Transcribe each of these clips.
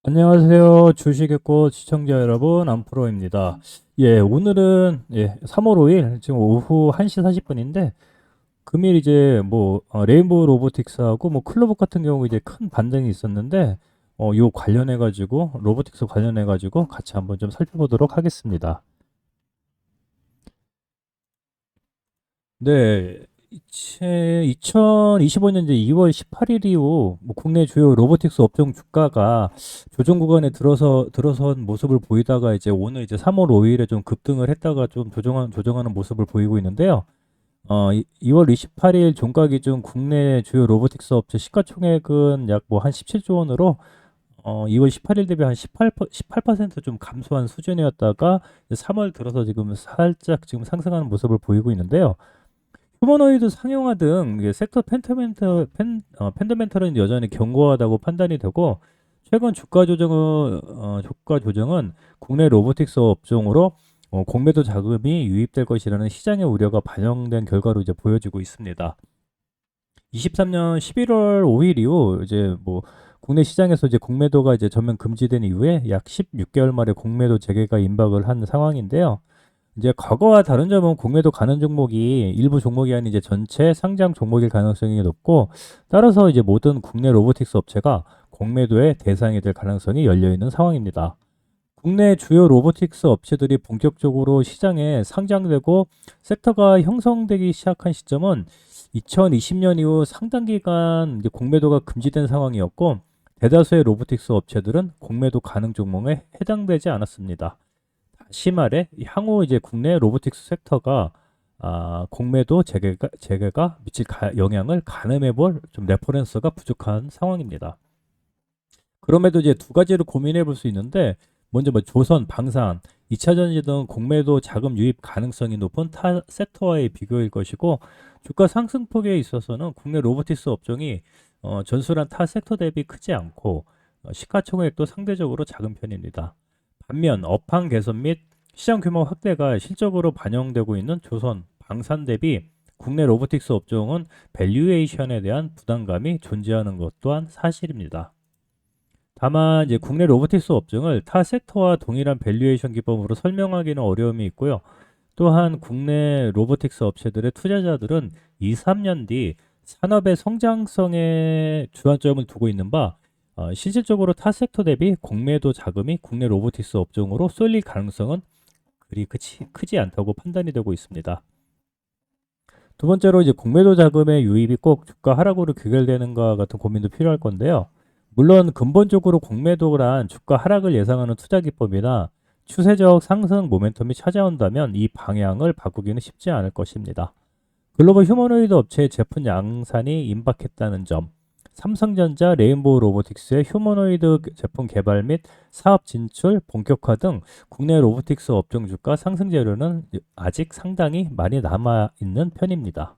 안녕하세요. 주식의 꽃 시청자 여러분, 안프로입니다. 오늘은 3월 5일 지금 오후 1시 40분인데 금일 이제 레인보우 로보틱스하고 클로버 같은 경우 이제 큰 반등이 있었는데 요 관련해 가지고 로보틱스 관련해 가지고 같이 한번 좀 살펴보도록 하겠습니다. 네, 2025년 이제 2월 18일 이후 국내 주요 로보틱스 업종 주가가 조정 구간에 들어선 모습을 보이다가 이제 오늘 이제 3월 5일에 좀 급등을 했다가 좀 조정하는 모습을 보이고 있는데요. 2월 28일 종가 기준 국내 주요 로보틱스 업체 시가총액은 약 한 17조 원으로 2월 18일 대비 한 18%좀 감소한 수준이었다가 3월 들어서 지금 살짝 지금 상승하는 모습을 보이고 있는데요. 휴머노이드 상용화 등 이게 섹터 팬더멘털은 여전히 견고하다고 판단이 되고 최근 주가 조정은 국내 로보틱스 업종으로 공매도 자금이 유입될 것이라는 시장의 우려가 반영된 결과로 이제 보여지고 있습니다. 23년 11월 5일 이후 이제 국내 시장에서 이제 공매도가 이제 전면 금지된 이후에 약 16개월 만에 공매도 재개가 임박을 한 상황인데요. 이제 과거와 다른 점은 공매도 가는 종목이 일부 종목이 아닌 이제 전체 상장 종목일 가능성이 높고 따라서 이제 모든 국내 로보틱스 업체가 공매도의 대상이 될 가능성이 열려 있는 상황입니다. 국내 주요 로보틱스 업체들이 본격적으로 시장에 상장되고 섹터가 형성되기 시작한 시점은 2020년 이후 상당 기간 이제 공매도가 금지된 상황이었고 대다수의 로보틱스 업체들은 공매도 가능 종목에 해당되지 않았습니다. 다시 말해 향후 이제 국내 로보틱스 섹터가 공매도 재개가 미칠 영향을 가늠해 볼 좀 레퍼런스가 부족한 상황입니다. 그럼에도 이제 두 가지를 고민해 볼 수 있는데 먼저 조선, 방산, 2차 전지 등 공매도 자금 유입 가능성이 높은 타 섹터와의 비교일 것이고 주가 상승폭에 있어서는 국내 로보틱스 업종이 전술한 타 섹터 대비 크지 않고 시가총액도 상대적으로 작은 편입니다. 반면 업황 개선 및 시장 규모 확대가 실적으로 반영되고 있는 조선, 방산 대비 국내 로보틱스 업종은 밸류에이션에 대한 부담감이 존재하는 것 또한 사실입니다. 다만 이제 국내 로보틱스 업종을 타 섹터와 동일한 밸류에이션 기법으로 설명하기는 어려움이 있고요. 또한 국내 로보틱스 업체들의 투자자들은 2, 3년 뒤 산업의 성장성에 주안점을 두고 있는 바 실질적으로 타 섹터 대비 공매도 자금이 국내 로보틱스 업종으로 쏠릴 가능성은 그리 크지 않다고 판단이 되고 있습니다. 두 번째로 이제 공매도 자금의 유입이 꼭 주가 하락으로 귀결되는가 같은 고민도 필요할 건데요. 물론 근본적으로 공매도란 주가 하락을 예상하는 투자 기법이나 추세적 상승 모멘텀이 찾아온다면 이 방향을 바꾸기는 쉽지 않을 것입니다. 글로벌 휴머노이드 업체의 제품 양산이 임박했다는 점, 삼성전자, 레인보우 로보틱스의 휴머노이드 제품 개발 및 사업 진출 본격화 등 국내 로보틱스 업종 주가 상승 재료는 아직 상당히 많이 남아 있는 편입니다.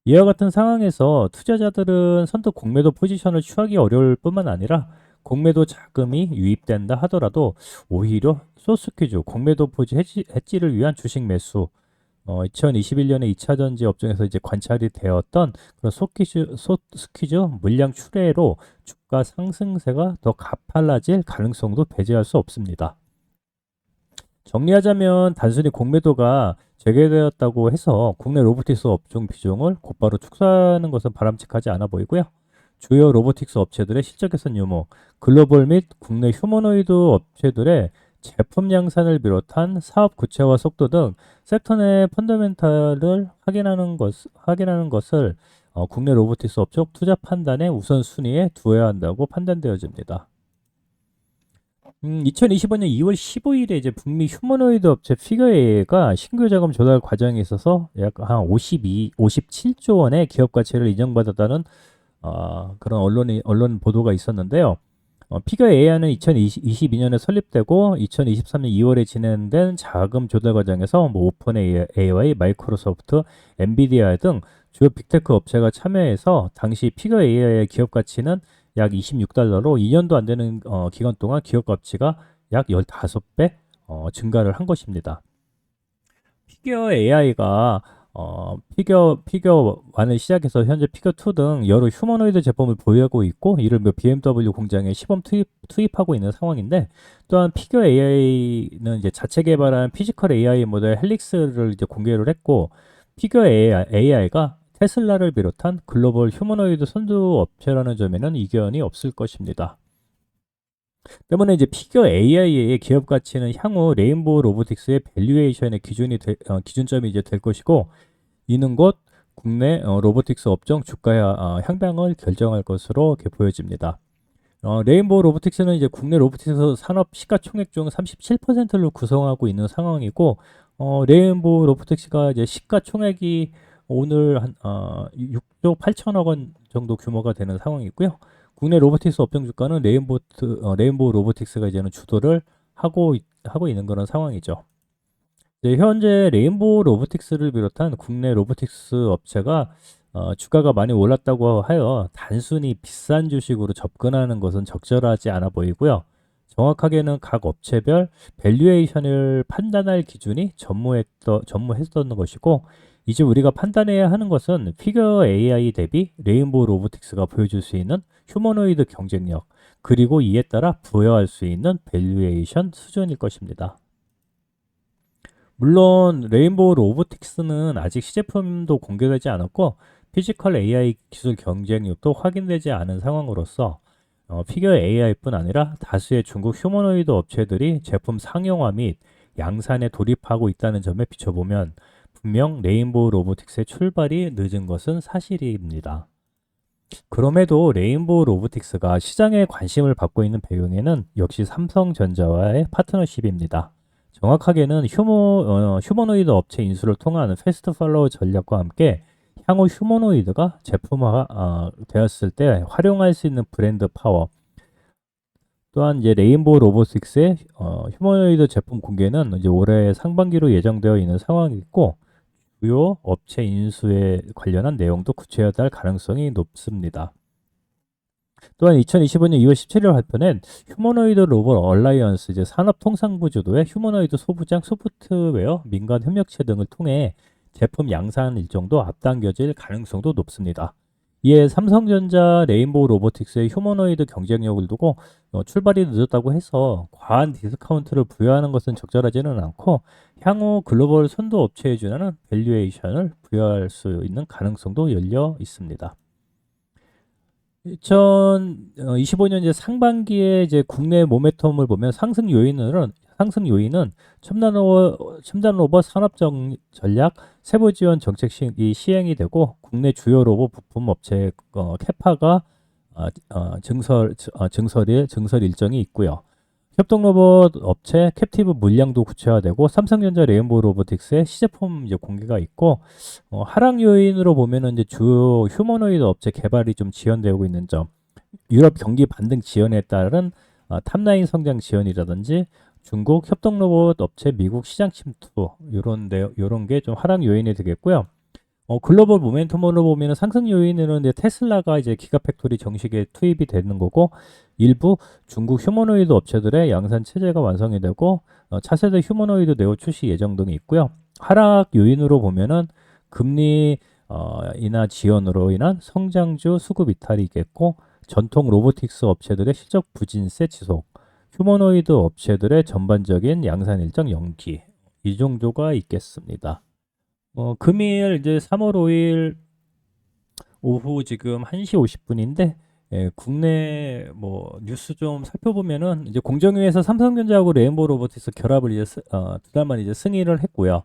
이와 같은 상황에서 투자자들은 선뜻 공매도 포지션을 취하기 어려울 뿐만 아니라 공매도 자금이 유입된다 하더라도 오히려 소스퀴즈, 공매도 포지 해지를 위한 주식 매수, 2021년에 2차 전지 업종에서 이제 관찰이 되었던 그런 소스퀴즈 물량 출회로 주가 상승세가 더 가팔라질 가능성도 배제할 수 없습니다. 정리하자면 단순히 공매도가 재개되었다고 해서 국내 로보틱스 업종 비중을 곧바로 축소하는 것은 바람직하지 않아 보이고요. 주요 로보틱스 업체들의 실적 개선 유무, 글로벌 및 국내 휴머노이드 업체들의 제품 양산을 비롯한 사업 구체화 속도 등 섹터 내 펀더멘탈을 확인하는 것을 국내 로보틱스 업종 투자 판단의 우선순위에 두어야 한다고 판단되어집니다. 2025년 2월 15일에 이제 북미 휴머노이드 업체 피겨A가 신규 자금 조달 과정에 있어서 약 한 57조 원의 기업 가치를 인정받았다는 그런 언론 보도가 있었는데요. 피겨AI는 2022년에 설립되고 2023년 2월에 진행된 자금 조달 과정에서 오픈 AI, 마이크로소프트, 엔비디아 등 주요 빅테크 업체가 참여해서 당시 피겨AI의 기업 가치는 약 26달러로 2년도 안 되는 기간 동안 기업 가치가 약 15배 증가를 한 것입니다. 피겨 AI가 피겨 1을 시작해서 현재 피겨 2 등 여러 휴머노이드 제품을 보유하고 있고, 이를 BMW 공장에 시범 투입하고 있는 상황인데, 또한 피겨 AI는 이제 자체 개발한 피지컬 AI 모델 헬릭스를 이제 공개를 했고, 피겨 AI가 테슬라를 비롯한 글로벌 휴머노이드 선두 업체라는 점에는 이견이 없을 것입니다. 때문에 이제 피겨 AI의 기업 가치는 향후 레인보우 로보틱스의 밸류에이션의 기준점이 이제 될 것이고, 이는 곧 국내 로보틱스 업종 주가의 향방을 결정할 것으로 이렇게 보여집니다. 레인보우 로보틱스는 이제 국내 로보틱스 산업 시가총액 중 37%를 구성하고 있는 상황이고, 레인보우 로보틱스가 이제 시가총액이 오늘 한 6조 8천억 원 정도 규모가 되는 상황이고요. 국내 로보틱스 업종 주가는 레인보우 로보틱스가 이제는 주도를 하고 있는 그런 상황이죠. 네, 현재 레인보우 로보틱스를 비롯한 국내 로보틱스 업체가 주가가 많이 올랐다고 하여 단순히 비싼 주식으로 접근하는 것은 적절하지 않아 보이고요. 정확하게는 각 업체별 밸류에이션을 판단할 기준이 전무했던 것이고, 이제 우리가 판단해야 하는 것은 피겨 AI 대비 레인보우 로보틱스가 보여줄 수 있는 휴머노이드 경쟁력, 그리고 이에 따라 부여할 수 있는 밸류에이션 수준일 것입니다. 물론 레인보우 로보틱스는 아직 시제품도 공개되지 않았고, 피지컬 AI 기술 경쟁력도 확인되지 않은 상황으로서 피겨 AI뿐 아니라 다수의 중국 휴머노이드 업체들이 제품 상용화 및 양산에 돌입하고 있다는 점에 비춰보면 분명 레인보우 로보틱스의 출발이 늦은 것은 사실입니다. 그럼에도 레인보우 로보틱스가 시장에 관심을 받고 있는 배경에는 역시 삼성전자와의 파트너십입니다. 정확하게는 휴머노이드 업체 인수를 통한 패스트 팔로우 전략과 함께 향후 휴머노이드가 제품화 되었을 때 활용할 수 있는 브랜드 파워, 또한 이제 레인보우 로보틱스의 휴머노이드 제품 공개는 이제 올해 상반기로 예정되어 있는 상황이고, 주요 업체 인수에 관련한 내용도 구체화될 가능성이 높습니다. 또한 2025년 2월 17일 발표된 휴머노이드 로봇 얼라이언스, 이제 산업통상부 주도의 휴머노이드 소부장 소프트웨어 민간 협력체 등을 통해 제품 양산 일정도 앞당겨질 가능성도 높습니다. 이에 삼성전자 레인보우 로보틱스의 휴머노이드 경쟁력을 두고 출발이 늦었다고 해서 과한 디스카운트를 부여하는 것은 적절하지는 않고, 향후 글로벌 선도 업체에 준하는 밸류에이션을 부여할 수 있는 가능성도 열려 있습니다. 2025년 이제 상반기에 이제 국내 모멘텀을 보면 상승 요인은 첨단 로봇 산업 전략 세부 지원 정책이 시행이 되고, 국내 주요 로봇 부품 업체 캐파가 증설 일정이 있고요. 협동 로봇 업체 캡티브 물량도 구체화되고, 삼성전자 레인보우 로보틱스의 시제품 이제 공개가 있고, 하락 요인으로 보면은 이제 주요 휴머노이드 업체 개발이 좀 지연되고 있는 점, 유럽 경기 반등 지연에 따른 탑라인 성장 지연이라든지 중국 협동 로봇 업체 미국 시장 침투, 요런 게 좀 하락 요인이 되겠고요. 글로벌 모멘텀으로 보면 상승 요인으로는 이제 테슬라가 이제 기가팩토리 정식에 투입이 되는 거고, 일부 중국 휴머노이드 업체들의 양산 체제가 완성이 되고, 차세대 휴머노이드 네오 출시 예정 등이 있고요. 하락 요인으로 보면은 금리 인하 지연으로 인한 성장주 수급 이탈이 있겠고, 전통 로보틱스 업체들의 실적 부진세 지속, 휴머노이드 업체들의 전반적인 양산 일정 연기, 이 정도가 있겠습니다. 금일 이제 3월 5일 오후 지금 1시 50분인데, 국내 뭐 뉴스 좀 살펴보면은 이제 공정위에서 삼성전자하고 레인보우 로보틱스 결합을 이제 2달 만에 이제 승인을 했고요.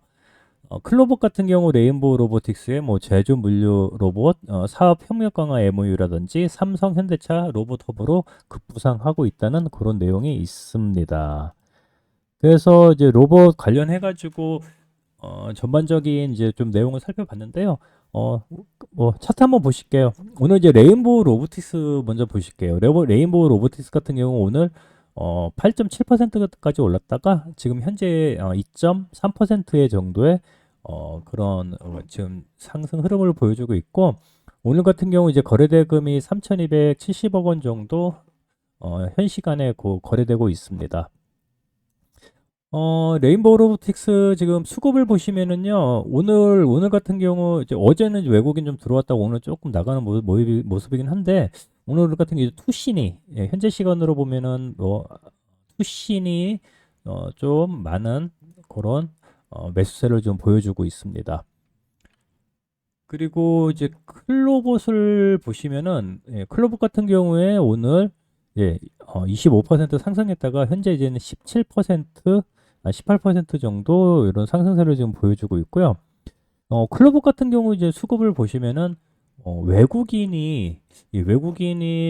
클로봇 같은 경우 레인보우 로보틱스의 뭐 제조 물류 로봇 사업 협력 강화 MOU라든지 삼성 현대차 로봇 허브로 급부상하고 있다는 그런 내용이 있습니다. 그래서 이제 로봇 관련해 가지고 전반적인 이제 좀 내용을 살펴봤는데요. 뭐 차트 한번 보실게요. 오늘 이제 레인보우 로보틱스 먼저 보실게요. 레인보우 로보틱스 같은 경우 오늘 8.7%까지 올랐다가 지금 현재 2.3%의 정도의 그런 지금 상승 흐름을 보여주고 있고, 오늘 같은 경우 이제 거래대금이 3,270억 원 정도 현 시간에 거래되고 있습니다. 레인보우 로보틱스 지금 수급을 보시면은요, 오늘 같은 경우, 이제 어제는 이제 외국인 좀 들어왔다고 오늘 조금 나가는 모습이긴 한데, 오늘 같은 경우 투신이, 예, 현재 시간으로 보면은, 투신이, 좀 많은 그런, 매수세를 좀 보여주고 있습니다. 그리고 이제 클로봇을 보시면은, 예, 클로봇 같은 경우에 오늘, 예, 25% 상승했다가 현재 이제는 17%, 18% 정도 이런 상승세를 지금 보여주고 있고요. 클로봇 같은 경우 이제 수급을 보시면은 외국인이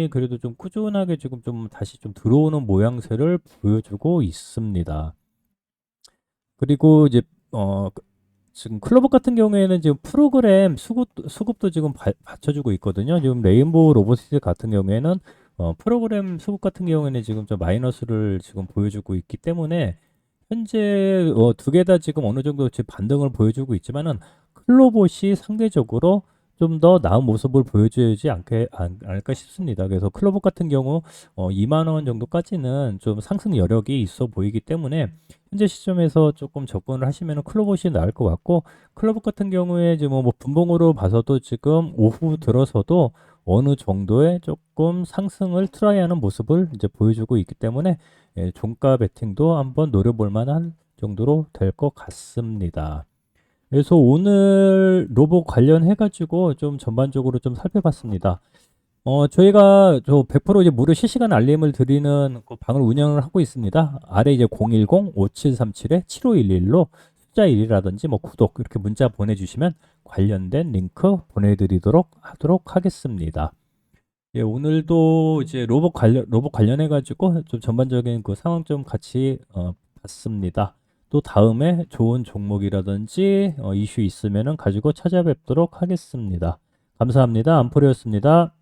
그래도 좀 꾸준하게 지금 좀 다시 좀 들어오는 모양새를 보여주고 있습니다. 그리고 이제 지금 클로버 같은 경우에는 지금 프로그램 수급도 지금 받쳐주고 있거든요. 지금 레인보우 로보틱스 같은 경우에는 프로그램 수급 같은 경우에는 지금 좀 마이너스를 지금 보여주고 있기 때문에 현재 두 개 다 지금 어느 정도 지금 반등을 보여주고 있지만은 클로봇이 상대적으로 좀 더 나은 모습을 보여주지 않을까 싶습니다. 그래서 클로봇 같은 경우 2만 원 정도까지는 좀 상승 여력이 있어 보이기 때문에 현재 시점에서 조금 접근을 하시면 클로봇이 나을 것 같고, 클로봇 같은 경우에 지금 뭐 분봉으로 봐서도 지금 오후 들어서도 어느 정도의 조금 상승을 트라이하는 모습을 이제 보여주고 있기 때문에, 예, 종가 베팅도 한번 노려볼 만한 정도로 될 것 같습니다. 그래서 오늘 로봇 관련해 가지고 좀 전반적으로 좀 살펴봤습니다. 저희가 저 100% 이제 무료 실시간 알림을 드리는 그 방을 운영을 하고 있습니다. 아래 이제 010-5737-7511로 숫자 1이라든지 뭐 구독 이렇게 문자 보내주시면 관련된 링크 보내드리도록 하도록 하겠습니다. 예, 오늘도 이제 로봇 관련해 가지고 좀 전반적인 그 상황 좀 같이 봤습니다. 또 다음에 좋은 종목이라든지 이슈 있으면은 가지고 찾아뵙도록 하겠습니다. 감사합니다. 안포리였습니다.